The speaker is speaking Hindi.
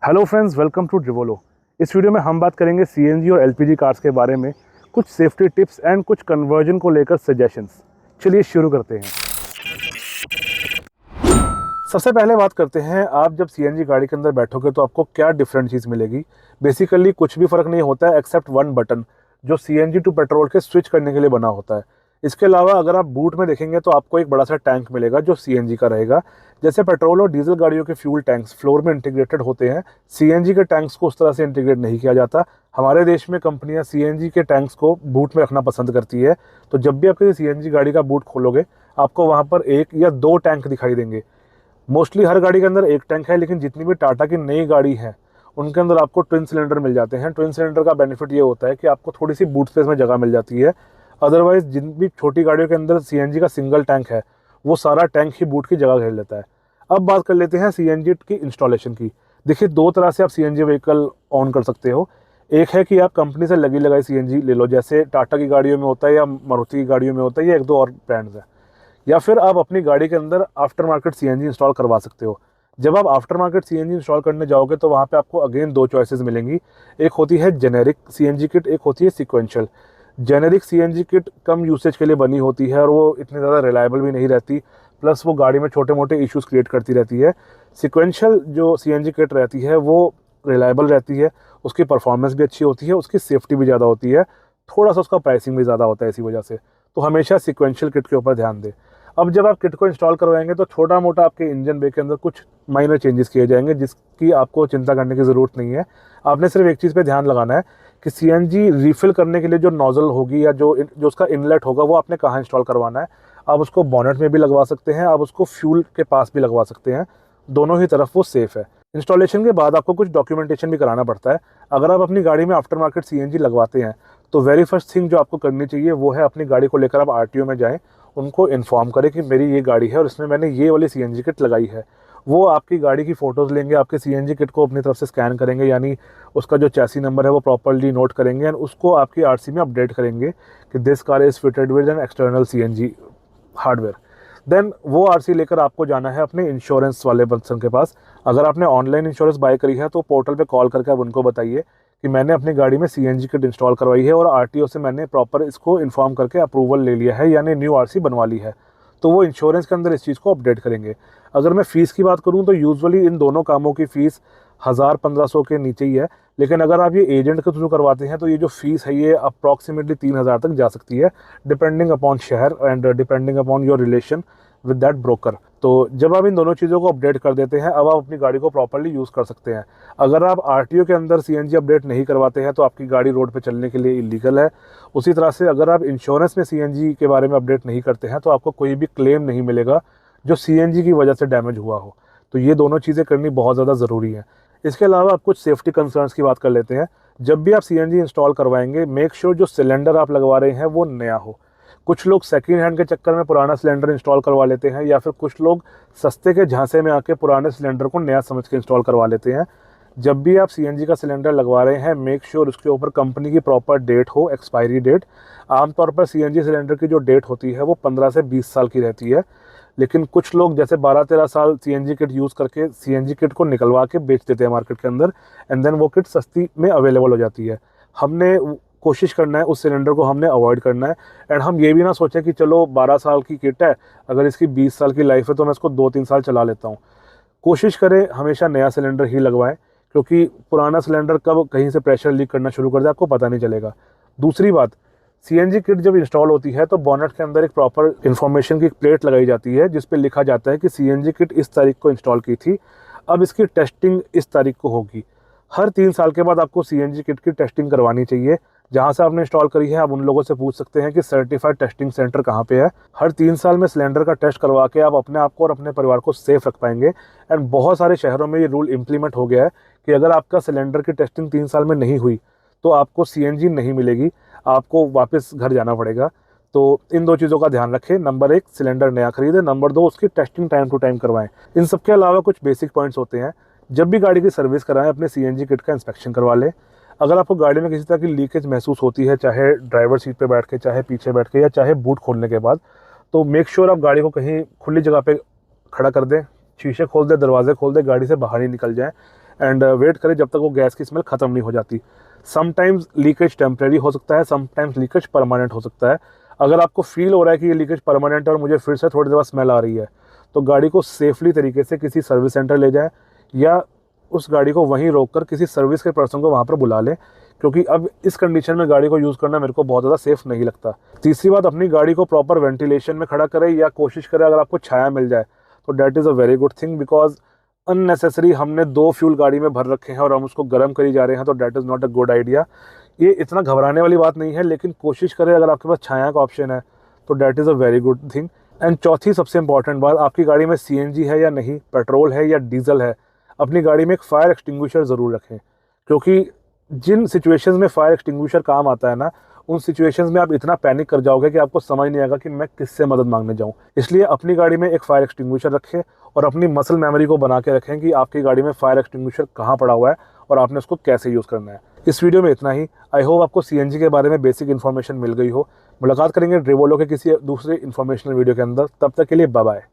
हेलो फ्रेंड्स, वेलकम टू ड्रिवोलो। इस वीडियो में हम बात करेंगे सीएनजी और एलपीजी कार्स के बारे में, कुछ सेफ्टी टिप्स एंड कुछ कन्वर्जन को लेकर सजेशंस। चलिए शुरू करते हैं। सबसे पहले बात करते हैं, आप जब सीएनजी गाड़ी के अंदर बैठोगे तो आपको क्या डिफरेंट चीज़ मिलेगी। बेसिकली कुछ भी फ़र्क नहीं होता है एक्सेप्ट वन बटन जो सीएनजी टू पेट्रोल के स्विच करने के लिए बना होता है। इसके अलावा अगर आप बूट में देखेंगे तो आपको एक बड़ा सा टैंक मिलेगा जो सीएनजी का रहेगा। जैसे पेट्रोल और डीजल गाड़ियों के फ्यूल टैंक्स फ्लोर में इंटीग्रेटेड होते हैं, सीएनजी के टैंक्स को उस तरह से इंटीग्रेट नहीं किया जाता। हमारे देश में कंपनियां सीएनजी के टैंक्स को बूट में रखना पसंद करती है। तो जब भी आप किसी सीएनजी गाड़ी का बूट खोलोगे आपको वहाँ पर एक या दो टैंक दिखाई देंगे। मोस्टली हर गाड़ी के अंदर एक टैंक है, लेकिन जितनी भी टाटा की नई गाड़ी है उनके अंदर आपको ट्विन सिलेंडर मिल जाते हैं। ट्विन सिलेंडर का बेनिफिट ये होता है कि आपको थोड़ी सी बूट स्पेस में जगह मिल जाती है। अदरवाइज जिन भी छोटी गाड़ियों के अंदर सीएनजी का सिंगल टैंक है वो सारा टैंक ही बूट की जगह घेर लेता है। अब बात कर लेते हैं सीएनजी की इंस्टॉलेशन की। देखिए, दो तरह से आप सीएनजी व्हीकल ऑन कर सकते हो। एक है कि आप कंपनी से लगी लगाई सीएनजी ले लो, जैसे टाटा की गाड़ियों में होता है या मारुति की गाड़ियों में होता है या एक दो और ब्रांड्स हैं। या फिर आप अपनी गाड़ी के अंदर आफ्टर मार्केट सीएनजी इंस्टॉल करवा सकते हो। जब आप आफ्टर मार्केट सीएनजी इंस्टॉल करने जाओगे तो वहाँ पे आपको अगेन दो चॉइसेस मिलेंगी। एक होती है जेनेरिक सीएनजी किट, एक होती है सीक्वेंशियल। जेनेरिक सीएनजी किट कम यूसेज के लिए बनी होती है और वो इतनी ज़्यादा रिलायबल भी नहीं रहती, प्लस वो गाड़ी में छोटे मोटे इश्यूज़ क्रिएट करती रहती है। सीक्वेंशियल जो सीएनजी किट रहती है वो रिलायबल रहती है, उसकी परफॉर्मेंस भी अच्छी होती है, उसकी सेफ्टी भी ज़्यादा होती है, थोड़ा सा उसका प्राइसिंग भी ज़्यादा होता है इसी वजह से। तो हमेशा सीक्वेंशियल किट के ऊपर ध्यान दें। अब जब आप किट को इंस्टॉल करवाएंगे तो छोटा मोटा आपके इंजन बे के अंदर कुछ माइनर चेंजेस किए जाएंगे जिसकी आपको चिंता करने की ज़रूरत नहीं है। आपने सिर्फ एक चीज़ पे ध्यान लगाना है कि सीएनजी रिफ़िल करने के लिए जो नोज़ल होगी या जो उसका इनलेट होगा वो आपने कहाँ इंस्टॉल करवाना है। आप उसको बॉनेट में भी लगवा सकते हैं, आप उसको फ्यूल के पास भी लगवा सकते हैं, दोनों ही तरफ वो सेफ़ है। इंस्टॉलेशन के बाद आपको कुछ डॉक्यूमेंटेशन भी कराना पड़ता है। अगर आप अपनी गाड़ी में आफ्टर मार्केट सीएनजी लगवाते हैं तो वेरी फर्स्ट थिंग जो आपको करनी चाहिए वो है अपनी गाड़ी को लेकर आप आरटीओ में जाएं, उनको इन्फॉर्म करें कि मेरी ये गाड़ी है और इसमें मैंने ये वाली सीएनजी किट लगाई है। वो आपकी गाड़ी की फ़ोटोज़ लेंगे, आपके सीएनजी किट को अपनी तरफ से स्कैन करेंगे, यानी उसका जो चैसी नंबर है वो प्रॉपर्ली नोट करेंगे एंड उसको आपकी आरसी में अपडेट करेंगे कि this car is fitted with an external CNG hardware. Then वो आरसी लेकर आपको जाना है अपने इंश्योरेंस वाले पर्सन के पास। अगर आपने ऑनलाइन इंश्योरेंस बाय करी है तो पोर्टल पे कॉल करके आप उनको बताइए कि मैंने अपनी गाड़ी में सीएनजी किट इंस्टॉल करवाई है और आरटीओ से मैंने प्रॉपर इसको इन्फॉर्म करके अप्रूवल ले लिया है, यानी न्यू आरसी बनवा ली है। तो वो इंश्योरेंस के अंदर इस चीज़ को अपडेट करेंगे। अगर मैं फ़ीस की बात करूँ तो यूजुअली इन दोनों कामों की फ़ीस 1000-1500 के नीचे ही है, लेकिन अगर आप ये एजेंट के थ्रू करवाते हैं तो ये जो फ़ीस है ये अप्रॉक्सीमेटली 3000 तक जा सकती है, डिपेंडिंग अपॉन शहर and depending upon your relation with that broker. तो जब आप इन दोनों चीज़ों को अपडेट कर देते हैं, अब आप अपनी गाड़ी को प्रॉपर्ली यूज़ कर सकते हैं। अगर आप आरटीओ के अंदर सीएनजी अपडेट नहीं करवाते हैं तो आपकी गाड़ी रोड पे चलने के लिए इलीगल है। उसी तरह से अगर आप इंश्योरेंस में सीएनजी के बारे में अपडेट नहीं करते हैं तो आपको कोई भी क्लेम नहीं मिलेगा जो सीएनजी की वजह से डैमेज हुआ हो। तो ये दोनों चीज़ें करनी बहुत ज़्यादा ज़रूरी है। इसके अलावा आप कुछ सेफ्टी कंसर्न्स की बात कर लेते हैं। जब भी आप सीएनजी इंस्टॉल करवाएंगे, मेक श्योर जो सिलेंडर आप लगवा रहे हैं वो नया हो। कुछ लोग सेकेंड हैंड के चक्कर में पुराना सिलेंडर इंस्टॉल करवा लेते हैं, या फिर कुछ लोग सस्ते के झांसे में आके पुराने सिलेंडर को नया समझ के इंस्टॉल करवा लेते हैं। जब भी आप सीएनजी का सिलेंडर लगवा रहे हैं, मेक श्योर उसके ऊपर कंपनी की प्रॉपर डेट हो, एक्सपायरी डेट। आमतौर पर सीएनजी सिलेंडर की जो डेट होती है वो 15 से 20 साल की रहती है, लेकिन कुछ लोग जैसे 12-13 साल सीएनजी किट यूज़ करके सीएनजी किट को निकलवा के बेच देते हैं मार्केट के अंदर, एंड देन वो किट सस्ती में अवेलेबल हो जाती है। हमने कोशिश करना है उस सिलेंडर को हमने अवॉइड करना है, एंड हम ये भी ना सोचें कि चलो 12 साल की किट है, अगर इसकी 20 साल की लाइफ है तो मैं इसको 2-3 साल चला लेता हूँ। कोशिश करें हमेशा नया सिलेंडर ही लगवाएं, क्योंकि पुराना सिलेंडर कब कहीं से प्रेशर लीक करना शुरू कर दे आपको पता नहीं चलेगा। दूसरी बात, सीएनजी किट जब इंस्टॉल होती है तो बॉनेट के अंदर एक प्रॉपर इन्फॉर्मेशन की प्लेट लगाई जाती है जिस पे लिखा जाता है कि सीएनजी किट इस तारीख को इंस्टॉल की थी, अब इसकी टेस्टिंग इस तारीख को होगी। हर 3 साल के बाद आपको सीएनजी किट की टेस्टिंग करवानी चाहिए। जहाँ से आपने इंस्टॉल करी है आप उन लोगों से पूछ सकते हैं कि सर्टिफाइड टेस्टिंग सेंटर कहाँ पे है। हर 3 साल में सिलेंडर का टेस्ट करवा के आप अपने आप को और अपने परिवार को सेफ रख पाएंगे। एंड बहुत सारे शहरों में ये रूल इम्प्लीमेंट हो गया है कि अगर आपका सिलेंडर की टेस्टिंग 3 साल में नहीं हुई तो आपको सीएनजी नहीं मिलेगी, आपको वापस घर जाना पड़ेगा। तो इन दो चीज़ों का ध्यान रखें। नंबर 1, सिलेंडर नया खरीदें। नंबर 2, उसकी टेस्टिंग टाइम टू टाइम करवाएं। इन सबके अलावा कुछ बेसिक पॉइंट्स होते हैं। जब भी गाड़ी की सर्विस कराएं अपने सीएनजी किट का इंस्पेक्शन करवा लें। अगर आपको गाड़ी में किसी तरह की लीकेज महसूस होती है, चाहे ड्राइवर सीट पे बैठ के, चाहे पीछे बैठ के, या चाहे बूट खोलने के बाद, तो मेक श्योर आप गाड़ी को कहीं खुली जगह पे खड़ा कर दें, शीशे खोल दें, दरवाजे खोल दें, गाड़ी से बाहर ही निकल जाएं। एंड वेट करें जब तक वो गैस की स्मेल ख़त्म नहीं हो जाती। समटाइम्स लीकेज टेम्प्रेरी हो सकता है, समटाइम्स लीकेज परमानेंट हो सकता है। अगर आपको फील हो रहा है कि ये लीकेज परमानेंट है और मुझे फिर से थोड़ी देर बाद स्मेल आ रही है, तो गाड़ी को सेफली तरीके से किसी सर्विस सेंटर ले जाएं या उस गाड़ी को वहीं रोककर किसी सर्विस के पर्सन को वहाँ पर बुला लें, क्योंकि अब इस कंडीशन में गाड़ी को यूज़ करना मेरे को बहुत ज़्यादा सेफ नहीं लगता। तीसरी बात, अपनी गाड़ी को प्रॉपर वेंटिलेशन में खड़ा करें या कोशिश करें अगर आपको छाया मिल जाए तो that is a very good thing, because unnecessary हमने 2 फ्यूल गाड़ी में भर रखे हैं और हम उसको गर्म करी जा रहे हैं, तो that is not a good idea. ये इतना घबराने वाली बात नहीं है, लेकिन कोशिश करें अगर आपके पास छाया का ऑप्शन है तो that is a very good thing. And चौथी सबसे इंपॉर्टेंट बात, आपकी गाड़ी में सीएनजी है या नहीं, पेट्रोल है या डीजल है, अपनी गाड़ी में एक फायर एक्सटिंग्विशर ज़रूर रखें, क्योंकि जिन सिचुएशंस में फायर एक्सटिंग्विशर काम आता है ना, उन सिचुएशंस में आप इतना पैनिक कर जाओगे कि आपको समझ नहीं आएगा कि मैं किससे मदद मांगने जाऊं। इसलिए अपनी गाड़ी में एक फायर एक्सटिंग्विशर रखें और अपनी मसल मेमोरी को बना के रखें कि आपकी गाड़ी में फायर एक्सटिंग्विशर कहाँ पड़ा हुआ है और आपने उसको कैसे यूज़ करना है। इस वीडियो में इतना ही। आई होप आपको सीएनजी के बारे में बेसिक इन्फॉर्मेशन मिल गई हो। मुलाकात करेंगे ड्रिवोलो के किसी दूसरे इन्फॉर्मेशनल वीडियो के अंदर। तब तक के लिए बाय बाय।